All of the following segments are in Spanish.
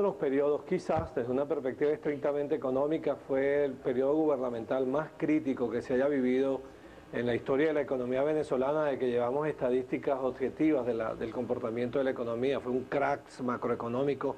los periodos, quizás desde una perspectiva estrictamente económica, fue el periodo gubernamental más crítico que se haya vivido en la historia de la economía venezolana, de que llevamos estadísticas objetivas del comportamiento de la economía. Fue un crack macroeconómico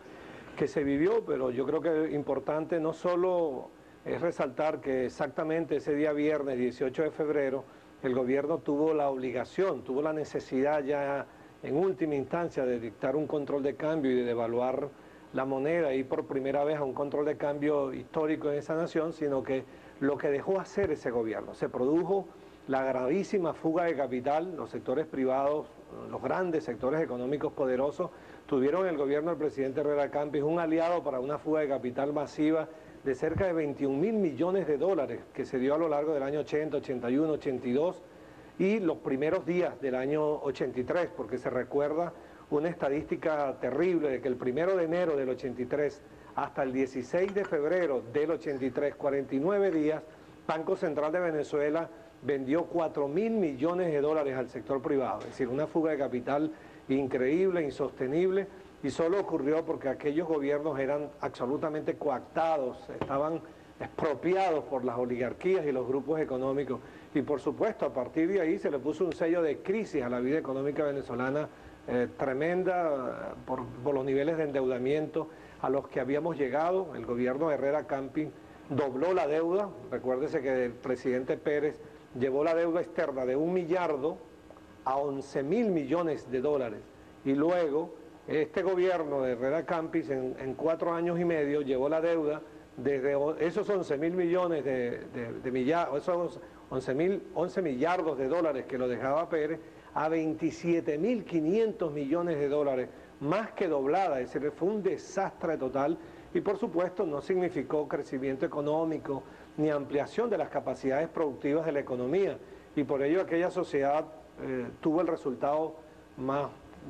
que se vivió, pero yo creo que es importante no solo es resaltar que exactamente ese día viernes 18 de febrero el gobierno tuvo la obligación, tuvo la necesidad ya en última instancia de dictar un control de cambio y de devaluar la moneda y por primera vez a un control de cambio histórico en esa nación, sino que lo que dejó hacer ese gobierno, se produjo la gravísima fuga de capital, los sectores privados, los grandes sectores económicos poderosos, tuvieron el gobierno del presidente Herrera Campis un aliado para una fuga de capital masiva de cerca de 21.000 millones de dólares que se dio a lo largo del año 80, 81, 82 y los primeros días del año 83, porque se recuerda una estadística terrible de que el 1 de enero del 83 hasta el 16 de febrero del 83, 49 días, Banco Central de Venezuela vendió 4.000 millones de dólares al sector privado, es decir, una fuga de capital increíble, insostenible, y solo ocurrió porque aquellos gobiernos eran absolutamente coactados, estaban expropiados por las oligarquías y los grupos económicos, y por supuesto a partir de ahí se le puso un sello de crisis a la vida económica venezolana tremenda por los niveles de endeudamiento a los que habíamos llegado. El gobierno de Herrera Camping dobló la deuda, recuérdese que el presidente Pérez llevó la deuda externa de 1 millardo a 11.000 millones de dólares, y luego este gobierno de Herrera Campis en 4 años y medio llevó la deuda desde esos 11.000 millones esos 11 millardos de dólares que lo dejaba Pérez a 27.500 millones de dólares, más que doblada, es decir, fue un desastre total y por supuesto no significó crecimiento económico ni ampliación de las capacidades productivas de la economía, y por ello aquella sociedad tuvo el resultado más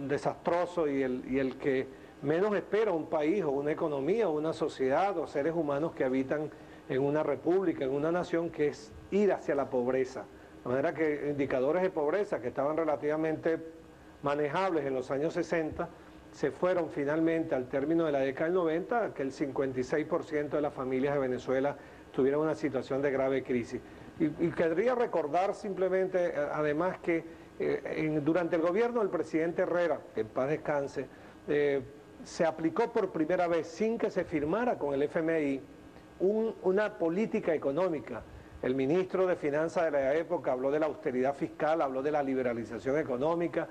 desastroso y el que menos espera un país o una economía o una sociedad o seres humanos que habitan en una república, en una nación, que es ir hacia la pobreza. De manera que indicadores de pobreza que estaban relativamente manejables en los años 60 se fueron finalmente al término de la década del 90, que el 56% de las familias de Venezuela tuvieron una situación de grave crisis. Y querría recordar simplemente, además, que durante el gobierno del presidente Herrera, que en paz descanse, se aplicó por primera vez, sin que se firmara con el FMI, una política económica. El ministro de Finanzas de la época habló de la austeridad fiscal, habló de la liberalización económica,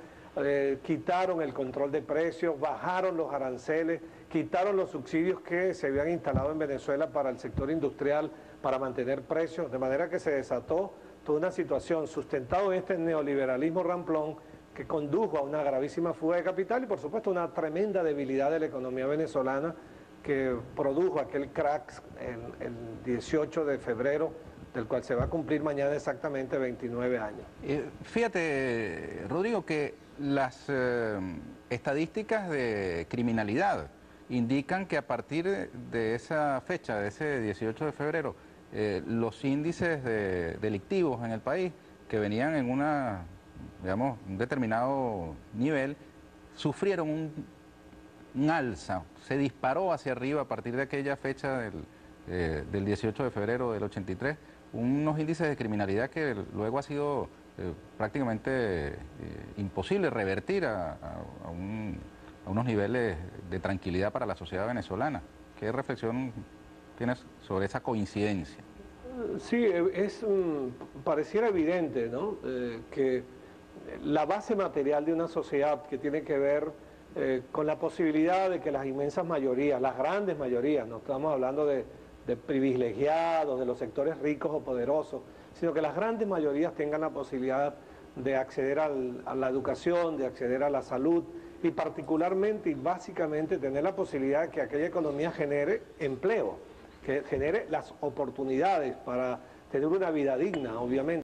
quitaron el control de precios, bajaron los aranceles, quitaron los subsidios que se habían instalado en Venezuela para el sector industrial, para mantener precios, de manera que se desató toda una situación sustentada en este neoliberalismo ramplón que condujo a una gravísima fuga de capital y por supuesto una tremenda debilidad de la economía venezolana que produjo aquel crack el 18 de febrero, del cual se va a cumplir mañana exactamente 29 años. Fíjate, Rodrigo, que las estadísticas de criminalidad indican que a partir de esa fecha, de ese 18 de febrero, los índices delictivos en el país, que venían en un determinado nivel, sufrieron un alza, se disparó hacia arriba a partir de aquella fecha del 18 de febrero del 83, unos índices de criminalidad que luego ha sido prácticamente imposible revertir a unos niveles de tranquilidad para la sociedad venezolana. ¿Qué reflexión tienes sobre esa coincidencia? Sí, pareciera evidente, ¿no? Que la base material de una sociedad que tiene que ver con la posibilidad de que las inmensas mayorías, las grandes mayorías, no estamos hablando de privilegiados, de los sectores ricos o poderosos, sino que las grandes mayorías tengan la posibilidad de acceder a la educación, de acceder a la salud y particularmente y básicamente tener la posibilidad de que aquella economía genere empleo, que genere las oportunidades para tener una vida digna, obviamente.